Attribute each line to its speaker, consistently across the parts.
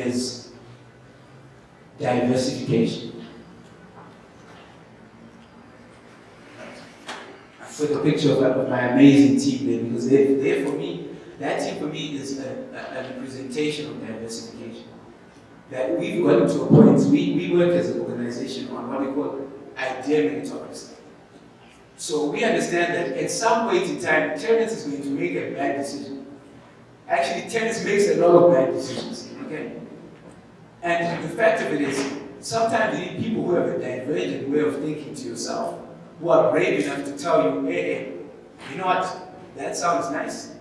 Speaker 1: is diversification. I put a picture of my amazing team there because they for me, that team for me is a representation of diversification. That we've gotten to a point, we work as an organization on what we call idea meritocracy. So we understand that at some point in time, Terence is going to make a bad decision. Actually, Terence makes a lot of bad decisions, okay? And the fact of it is, sometimes you need people who have a divergent way of thinking to yourself, who are brave enough to tell you, hey, you know what, that sounds nice,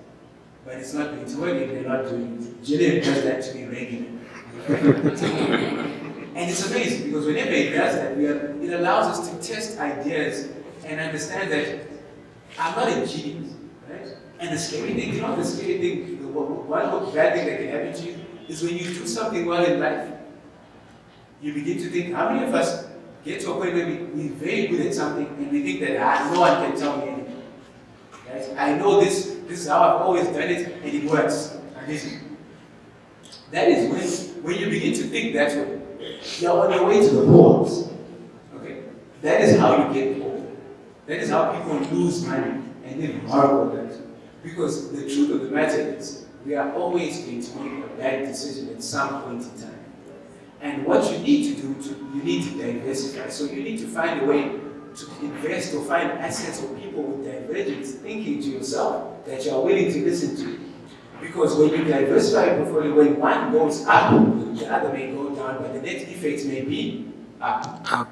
Speaker 1: but it's not going to work if they're not doing it. Gillian does that to me regularly. And it's amazing, because whenever it does that, it allows us to test ideas and understand that I'm not a genius, right? And the scary thing, you know, the scary thing, the one bad thing that can happen to you is when you do something well in life, you begin to think, how many of us get to a point where we're very good at something and we think that no one can tell me anything, right? I know this is how I've always done it and it works. Amazing. That is when you begin to think that way, you're on your way to the balls. Okay? That is how you get poor. That is how people lose money and live horrible lives. Because the truth of the matter is, we are always going to make a bad decision at some point in time. And what you need to do, you need to diversify. So you need to find a way to invest or find assets or people with divergent thinking to yourself that you are willing to listen to. Because when you diversify your portfolio, when one goes up, the other may go down, but the net effect may be up.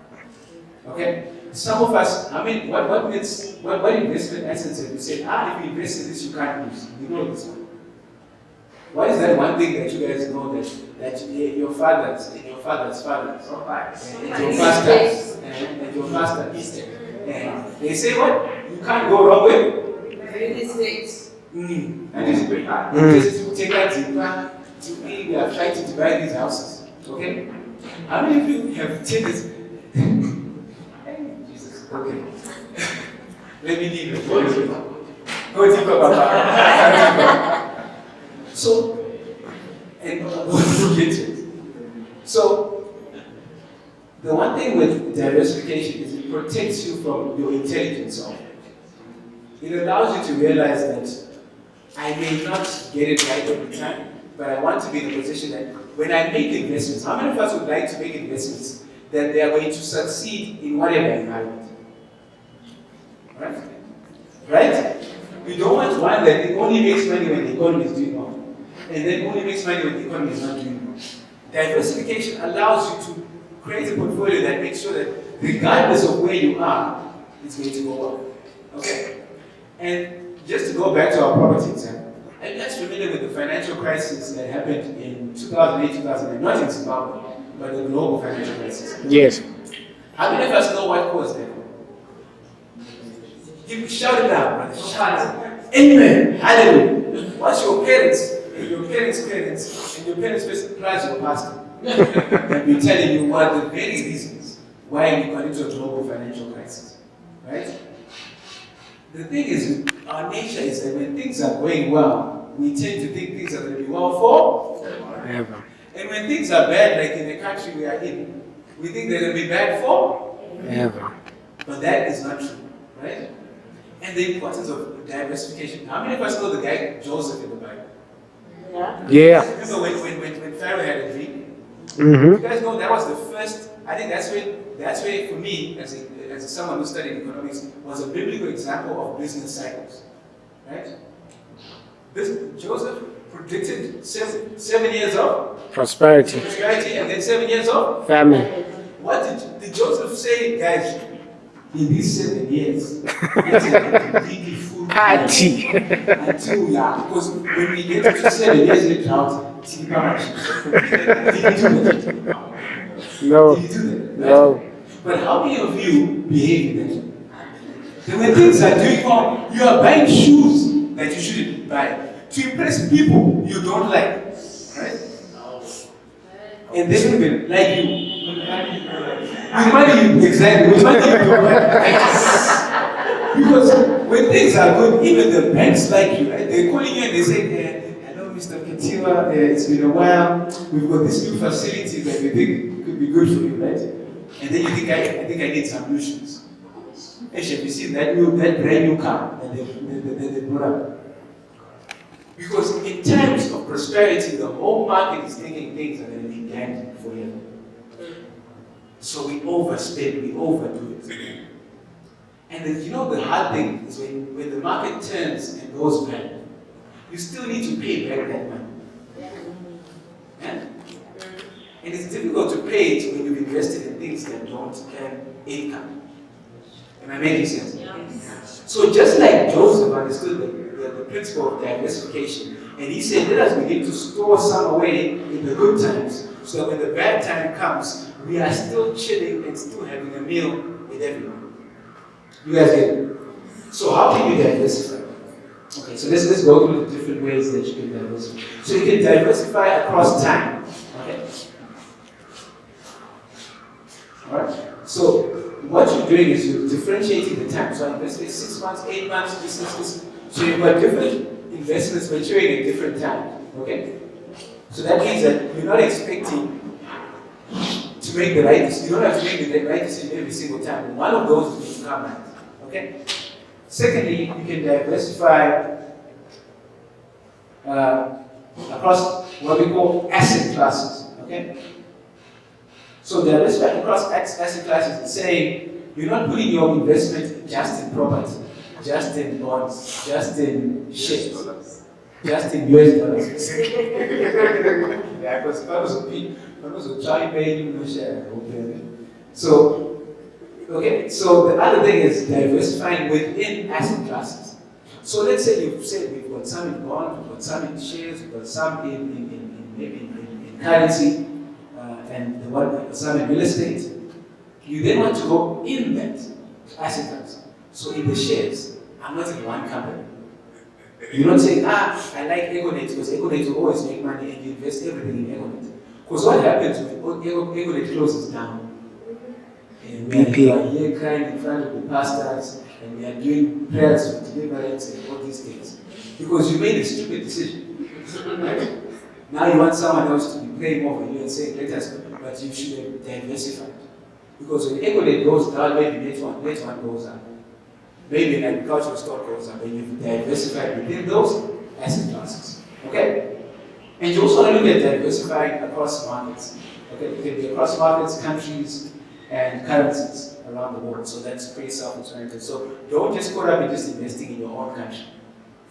Speaker 1: Okay? Some of us, I mean, what investment assets have you said, if you invest in this, you can't lose. You know this one. What is that one thing that you guys know that your fathers, and your fathers' fathers, and your pastors, and your pastors, and they say what? You can't go wrong with it. And this is very hard. Just to take that to me, we are trying to divide these houses. Okay? How many of you have taken this? Jesus. Okay. Let me leave it. Go deeper, Papa. So, and we'll get to it. So, the one thing with diversification is it protects you from your intelligence of it. It allows you to realize that I may not get it right every time, but I want to be in a position that when I make investments, how many of us would like to make investments that they are going to succeed in whatever environment? Right? Right? We don't want one that only makes money when the economy is doing well, and then only makes money when the economy is not doing well. Diversification allows you to create a portfolio that makes sure that regardless of where you are, it's going to go well. Okay? And just to go back to our property example, I'm not familiar with the financial crisis that happened in 2008, 2009, not in Zimbabwe, but the global financial crisis.
Speaker 2: Yes.
Speaker 1: How many of us know what caused that? Shout it out, brother. Shout it out. Amen. Hallelujah. What's your parents, and your parents' parents, and your parents' parents plus your pastor? And we're telling you what are the very reasons why we got into a global financial crisis. Right? The thing is, our nature is that when things are going well, we tend to think things are going to be well for
Speaker 2: Forever.
Speaker 1: And when things are bad, like in the country we are in, we think they're going to be bad for
Speaker 2: Ever.
Speaker 1: But that is not true, right? And the importance of diversification. How many of us know the guy Joseph in the Bible?
Speaker 2: Yeah.
Speaker 1: Remember when Pharaoh had a dream?
Speaker 2: Mm-hmm.
Speaker 1: You guys know that was the first, I think that's where for me, as someone who studied economics, was a biblical example of business cycles. Right? Joseph predicted 7 years of
Speaker 2: Prosperity.
Speaker 1: and then 7 years of
Speaker 2: Famine.
Speaker 1: What did Joseph say, guys? In these 7 years, let's completely full
Speaker 2: Party.
Speaker 1: until because when we get to 7 years in drought, did he do that?
Speaker 2: No.
Speaker 1: Did he do that?
Speaker 2: No.
Speaker 1: But how many of you behave in that way? Then when things are doing well, you are buying shoes that you shouldn't buy to impress people you don't like, right? And they don't even like you. With money, exactly. With money, you don't like. Right? Because when things are good, even the banks like you, right? They're calling you and they say, hello, Mr. Ketiwa, it's been a while. We've got this new facility that we think could be good for you, right? And then you think, I think I need some new shoes. Actually, have you seen that brand new car that they brought up? Because in times of prosperity, the whole market is thinking things are going to be dandy forever. So we overspend, we overdo it. And the hard thing is when the market turns and goes bad, you still need to pay back that money. Yeah? And it's difficult to pay it when you've invested in things that don't earn income. Am I making sense? Yes. So just like Joseph understood the principle of diversification, and he said, let us begin to store some away in the good times, so that when the bad time comes, we are still chilling and still having a meal with everyone. You guys get it? So how can you diversify? Okay, so let's go through the different ways that you can diversify. So you can diversify across time. Okay? Alright? So what you're doing is you're differentiating the time. So I invested 6 months, 8 months, this. So you've got different investments maturing at different times. Okay? So that means that you're not expecting to make the right decision. You don't have to make the right decision every single time. One of those is to come right. Okay? Secondly, you can diversify across what we call asset classes. Okay? So diversifying across asset classes is saying you're not putting your investment just in property, just in bonds, just in shares, just in US dollars. Yeah, because that was a try paying no share. So, okay, so the other thing is diversifying within asset classes. So let's say you've said we've got some in bonds, we've got some in shares, we've got some in currency, and some in real estate. You then want to go in that asset class. So in the shares, I'm not in one company. You don't say, I like Econet because Econet will always make money and you invest everything in Econet. Because what happens when Econet closes down? And we are here crying in front of the pastors and we are doing prayers for deliverance and all these things. Because you made a stupid decision. Right? Now you want someone else to be praying over you and saying, let us, but you should have diversified. Because when Econet goes down, maybe net one goes up. Maybe an agricultural stock goes up, and you've diversified within those asset classes. Okay? And you also want to look at diversifying across markets. Okay? It can be across markets, countries, and currencies around the world. So that's pretty self-explanatory. So don't just go up and just investing in your own country.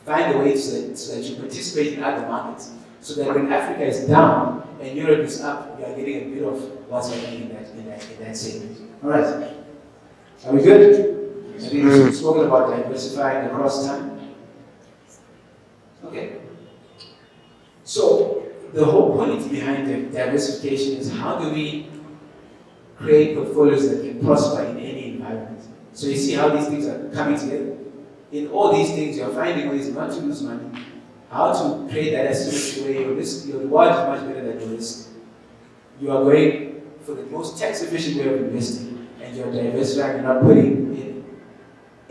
Speaker 1: Find a way so that you participate in other markets. So that when Africa is down and Europe is up, you are getting a bit of what's happening in that segment. Alright. Are we good? I think we've spoken about diversifying across time. Okay. So the whole point behind the diversification is how do we create portfolios that can prosper in any environment. So you see how these things are coming together. In all these things, you're finding ways not to lose money, how to create that asymmetry where your reward is much better than your risk. You are going for the most tax-efficient way of investing, and you're diversifying, you're not putting in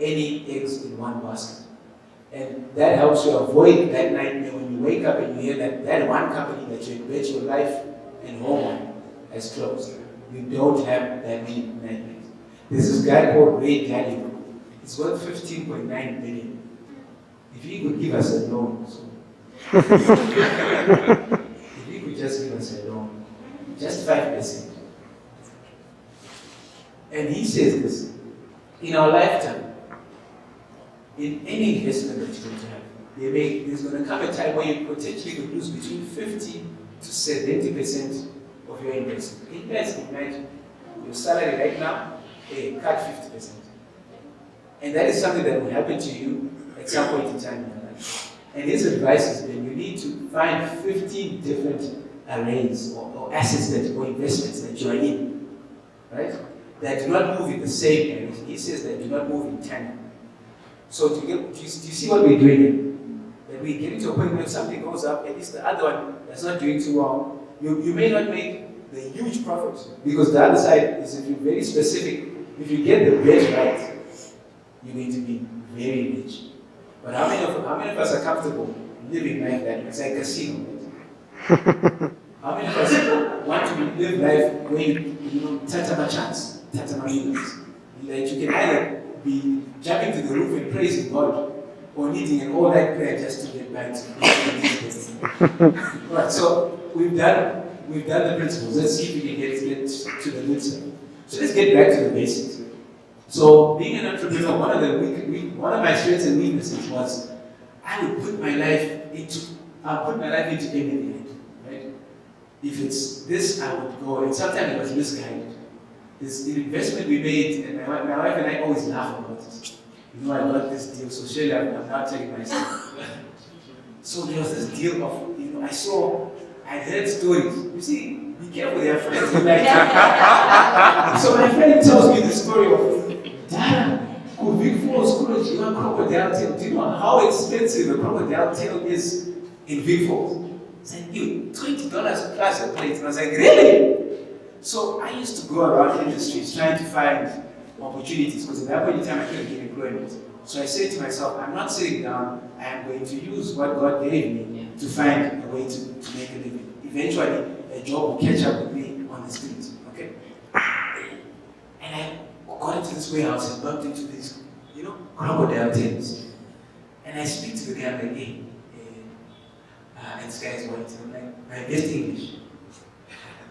Speaker 1: any eggs in one basket. And that helps you avoid that nightmare when you wake up and you hear that one company that you bet your life and home on has closed. You don't have that many nightmares. There's this guy called Ray Dalio. He's worth 15.9 billion. If he could give us a loan, if he could just give us a loan, just 5%. And he says this, in our lifetime, in any investment that you're going to have, there's going to come a time where you potentially could lose between 50 to 70% of your investment. Can you guys imagine your salary right now, cut 50%? And that is something that will happen to you at some point in time in your life. And his advice has been you need to find 15 different arrays or assets or investments that you are in, right? That do not move in the same areas. He says that do not move in tandem. So do you see what we're doing here? That we get into a point where something goes up, at least the other one that's not doing too well. You may not make the huge profits because the other side is if you're very specific, if you get the bet right, you're going to be very rich. But how many of us are comfortable living life that way. It's like a casino. How many of us want to live life where you know, tatama chance, tatama millions? Like you can either be jumping to the roof and praising God, or needing an all-night prayer just to get back to Right, so we've done the principles. Let's see if we can get to the good stuff. So let's get back to the basics. So being an entrepreneur, one of my strengths and weaknesses was I would put my life into everything, right? If it's this, I would go, and sometimes it was misguided. This investment we made, and my wife and I always laugh about it. You know, I got this deal, so surely I'm not telling myself. So there was this deal of, you know, I heard stories. You see, be careful, they are friends. So my friend tells me the story of, Dad, Big Falls, crocodile tail. Do you know how expensive a crocodile tail is in Big Falls? It's like, $20 plus a plate. And I was like, really? So I used to go around industries trying to find opportunities, because at that point in time I couldn't get employment. So I said to myself, I'm not sitting down, I am going to use what God gave me to find a way to make a living. Eventually, a job will catch up with me on the street, okay? And I got into this warehouse and bumped into these, you know, crocodile tails. And I speak to the guy, I'm like, hey, and this guy is white. I'm like, my best English.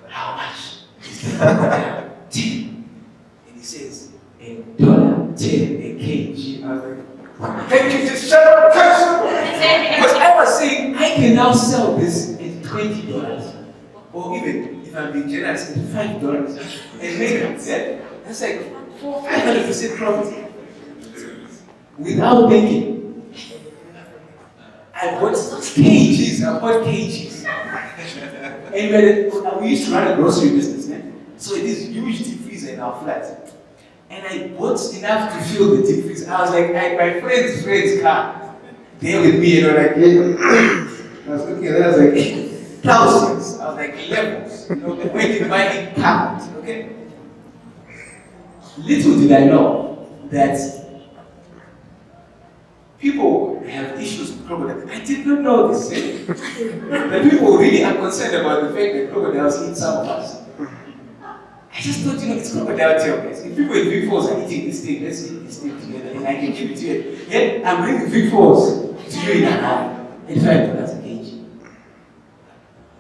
Speaker 1: How much is the crocodile tail? And he says, $10 a kg. I was like, can you just shut up, person? Because I was saying, I can now sell this at $20. Or even, if I'm being generous, at $5. And make it, yeah? That's like 500% profit. Without thinking. I bought kgs. And we used to run a grocery business, man. So it is huge deep freezer in our flat. And I bought enough to fill the deep freezer. I was like, my friend's car, there with me, you know, like, I was looking at that, I was like, thousands. I was like, levels. You know, when you buy it carpet, okay? Little did I know that people have issues with crocodiles. I did not know this. The people really are concerned about the fact that crocodiles eat some of us. I just thought, you know, it's crocodile tail, guys. If people in Big Falls are eating this thing, let's eat this thing together and I can give it to you. Yet I'm bringing Big Falls to you in an hour at $5 a kg.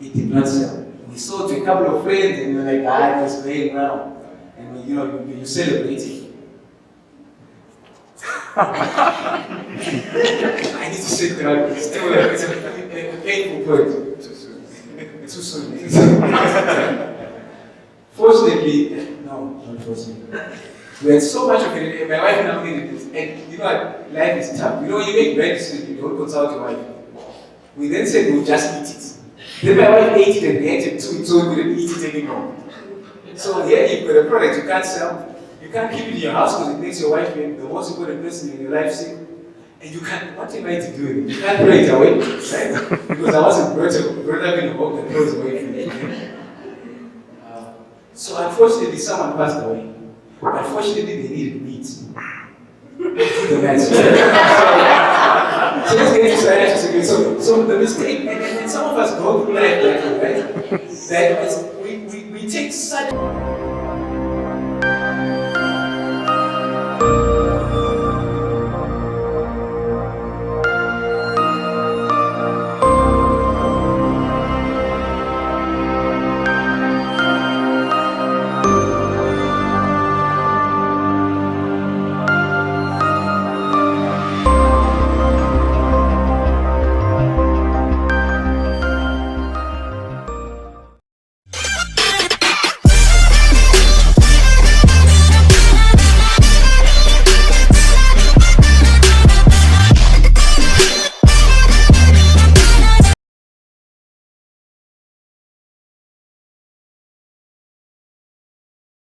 Speaker 1: It did not sell. We sold to a couple of friends and we were like, it was going well. And we, you know, you celebrating. I need to sit down. It's still it's a painful point. Too soon. Fortunately, no, not fortunately. We had so much of it, my wife and I needed this. And you know what? Life is tough. You know, when you make bread, you don't consult your wife. We then said we'll just eat it. Then my wife ate it and reacted to it, so we couldn't eat it anymore. So here you've got a product you can't sell. You can't keep it in your house because it makes your wife the most important person in your life sick. And you can't, what am I to do with it? You can't throw it away, right? Because I wasn't brought up in a home that throws away from it. So unfortunately, someone passed away. But fortunately, they needed meat. The nice. So let's get into financial security. So the mistake, and some of us go through life like that, right? That we take such